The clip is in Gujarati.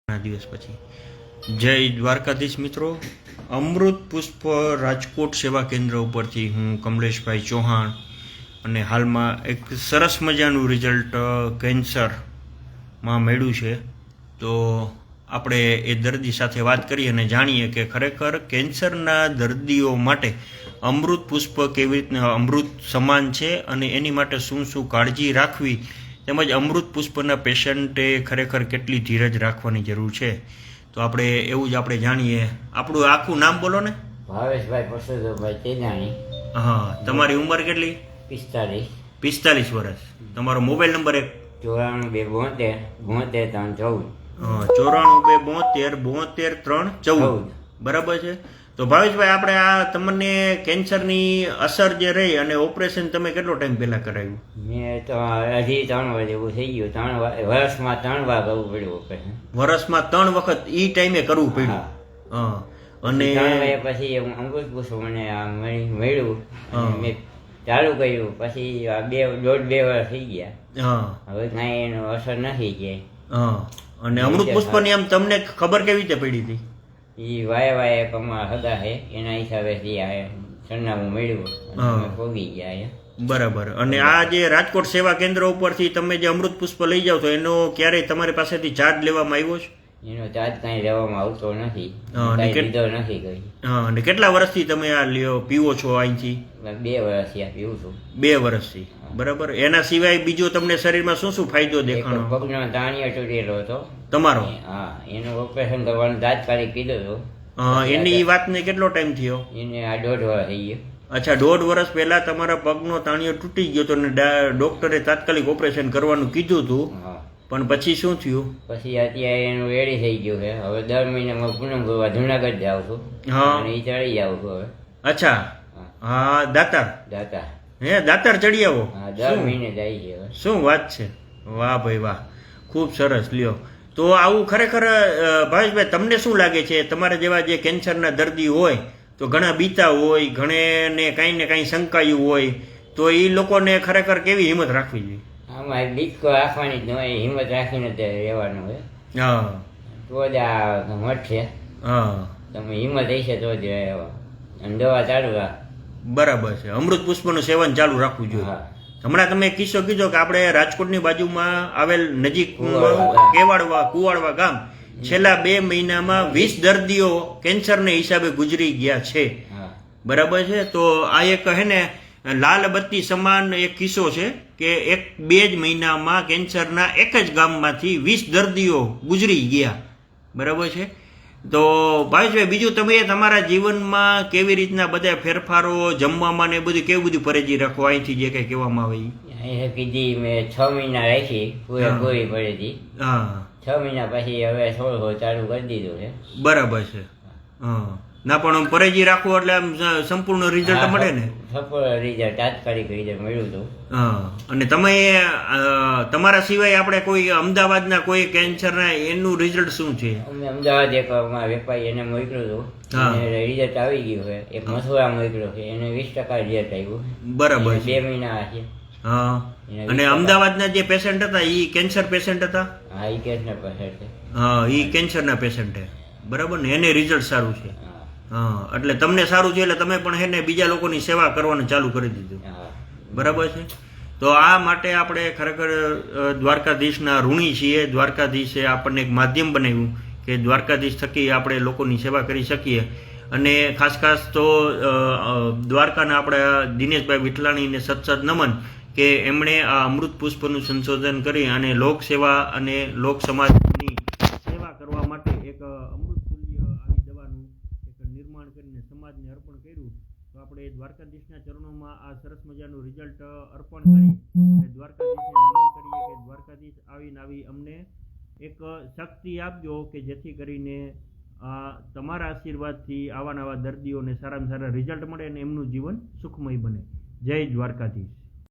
ઘણા દિવસ પછી જય દ્વારકાધીશ મિત્રો, અમૃત પુષ્પ રાજકોટ સેવા કેન્દ્ર ઉપરથી હું કમલેશભાઈ ચૌહાણ અને હાલમાં એક સરસ મજાનું રિઝલ્ટ કેન્સરમાં મળ્યું છે. તો આપણે એ દર્દી સાથે વાત કરીએ અને જાણીએ કે ખરેખર કેન્સરના દર્દીઓ માટે અમૃત પુષ્પ કેવી રીતના અમૃત સમાન છે અને એની માટે શું શું કાળજી રાખવી, તેમજ અમૃત પુષ્પના પેશન્ટે ખરેખર કેટલી ધીરજ રાખવાની જરૂર છે. તો આપણે એવું જ આપણે જાણીએ. આપણું આખું નામ બોલો ને. ભાવેશભાઈ પરસોત્તમભાઈ તેજાણી. હા, તમારી ઉંમર કેટલી? 45. 45 વર્ષ. તમારો મોબાઈલ નંબર એક? 94 72 72 94 72 72 314. બરાબર છે. તો ભાવેશભાઈ, આપણે આ તમને કેન્સરની અસર જે રહી અને ઓપરેશન તમે કેટલો ટાઈમ પહેલા કરાવ્યું? મેં તો હજી 3 વાર એવું થઈ ગયું. વર્ષમાં 3 વાર કરવું પડ્યું ઓપરેશન. વર્ષમાં 3 વખત ઈ ટાઈમે કરવું પડ્યું? હા. અને પછી અમૃત પુષ્પ મને મળ્યું અને મેં ચાલુ કર્યું. પછી આ 1.5-2 વર્ષ થઈ ગયા. હા. હવે કાંઈ એનો અસર નથી કે. હા. અને અમૃત પુષ્પની આમ તમને ખબર કેવી રીતે પડી હતી? એ વાય અમારા હગા છે એના હિસાબેથી આ સરનામું મળ્યું અને પોગી ગયા. બરાબર. અને આ જે રાજકોટ સેવા કેન્દ્ર ઉપરથી તમે જે અમૃત પુષ્પ લઈ જાઓ તો એનો ક્યારેય તમારી પાસેથી ચાર્જ લેવામાં આવ્યો છે? એનો ચાર્જ કાંઈ લેવામાં આવતો નથી, લીધો નથી કઈ. હા. અને કેટલા વર્ષથી તમે આ પીવો છો અહીંથી? 2 વર્ષથી આ પીવું છું. 2 વર્ષથી. બરાબર. એના સિવાય બીજો તમને શરીરમાં શું શું ફાયદો દેખાણો? પગનો તાણિયો તૂટેલો હતો તમારો? હા, એનું ઓપરેશન કરવાનું તાત્કાલિક કીધું હતું. એની વાતને કેટલો ટાઈમ થયો? એને આ 1.5 વર્ષ થઈ ગયો. અચ્છા, 1.5 વર્ષ પહેલા તમારા પગનો તાણિયો તૂટી ગયો તો ડોક્ટરે તાત્કાલિક ઓપરેશન કરવાનું કીધું હતું. પણ પછી શું થયું? પછી અત્યારે એનું રેડી થઈ ગયું છે. હવે દર મહિનામાં પૂનમ ભરવા જુનાગઢ જાઉં છું અને એ ચડી જાઉં છું હવે. અચ્છા. હા, દાતાર. હે, દાતાર ચડી આવો? હા, દર મહિને જાય છે. શું વાત છે! વાહ ભાઈ વાહ, ખૂબ સરસ. લ્યો, તો આવું ખરેખર ભાવેશભાઈ, તમને શું લાગે છે તમારા જેવા જે કેન્સરના દર્દી હોય તો ઘણા બીતા હોય, ઘણેને કાંઈ ને કાંઈ શંકાયું હોય, તો એ લોકોને ખરેખર કેવી હિંમત રાખવી જોઈએ? આમાં બીક રાખવાની જ હોય, હિંમત રાખીને જ રહેવાનું હોય. હા, તો જ આ મટશે. હા, તમે હિંમત હશે તો જ અને દવા ચાલુ રાખ. બરાબર છે. અમૃત પુષ્પનું સેવન ચાલુ રાખવું જોઈએ. હમણાં તમે કિસ્સો કીધો કે આપણે રાજકોટની બાજુમાં આવેલ નજીક કુવાડવા ગામ છેલ્લા 2 મહિનામાં 20 દર્દીઓ કેન્સરને હિસાબે ગુજરી ગયા છે. બરાબર છે. તો આ એક હે ને લાલ બત્તી સમાન એક કિસ્સો છે કે 2 જ મહિનામાં કેન્સરના એક જ ગામમાંથી 20 દર્દીઓ ગુજરી ગયા. બરાબર છે. તો ભાવેશભાઈ, બીજું તમે તમારા જીવનમાં કેવી રીતના બધા ફેરફારો, જમવામાં ને બધું કેવું બધું પરેજી રાખો અહીંથી જે કંઈ કહેવામાં આવે? અહીં કીધી મેં 6 મહિના રાખી પૂરેપૂરી પરેજી. હા, 6 મહિના પછી હવે થોડું ચાલુ કરી દીધું છે. બરાબર છે. હા. ના, પણ પરેજી રાખો એટલે આમ સંપૂર્ણ રિઝલ્ટ મળે ને? સંપૂર્ણ રિઝલ્ટ, તાત્કાલિક રિઝલ્ટ મળ્યું હતું. હા. અને તમે તમારા સિવાય આપણે કોઈ અમદાવાદના કોઈ કેન્સરના એનું રિઝલ્ટ શું છે? અમે અમદાવાદ એક અમારા વેપારી એને મોકલ્યું હતું, રિઝલ્ટ આવી ગયું છે. એક મથુરા મોકલ્યો છે, એને 20% રિઝલ્ટ આવ્યું. બરાબર. 2 મહિના છે. હા. અને અમદાવાદના જે પેશન્ટ હતા એ કેન્સર પેશન્ટ હતા? હા, એ કેન્સર પેશન્ટ છે. હા, એ કેન્સરના પેશન્ટ છે. બરાબર ને? એને રિઝલ્ટ સારું છે. હા, એટલે તમને સારું છે એટલે તમે પણ એને બીજા લોકોની સેવા કરવાનું ચાલુ કરી દીધું. બરાબર છે. તો આ માટે આપણે ખરેખર દ્વારકાધીશના ઋણી છીએ. દ્વારકાધીશે આપણને એક માધ્યમ બનાવ્યું કે દ્વારકાધીશ થકી આપણે લોકોની સેવા કરી શકીએ. અને ખાસ તો દ્વારકાના આપણા દિનેશભાઈ વિઠલાણીને સતસત નમન કે એમણે આ અમૃત પુષ્પનું સંશોધન કરી અને લોક સેવા અને લોક સમાજની સેવા કરવા માટે એક અમૃત તુલ્ય આવી દવાનું એક નિર્માણ કરીને સમાજને અર્પણ કર્યું. તો આપણે દ્વારકાધીશના ચરણોમાં આ સરસ મજાનું રિઝલ્ટ અર્પણ કરી અને દ્વારકાધીશને નમન કરીએ કે દ્વારકાધીશ આવી અમને એક શક્તિ આપજો કે જેથી કરીને તમારા આશીર્વાદથી આવા નવા દર્દીઓને સારામાં સારા રિઝલ્ટ મળે અને એમનું જીવન સુખમય બને. જય દ્વારકાધીશ.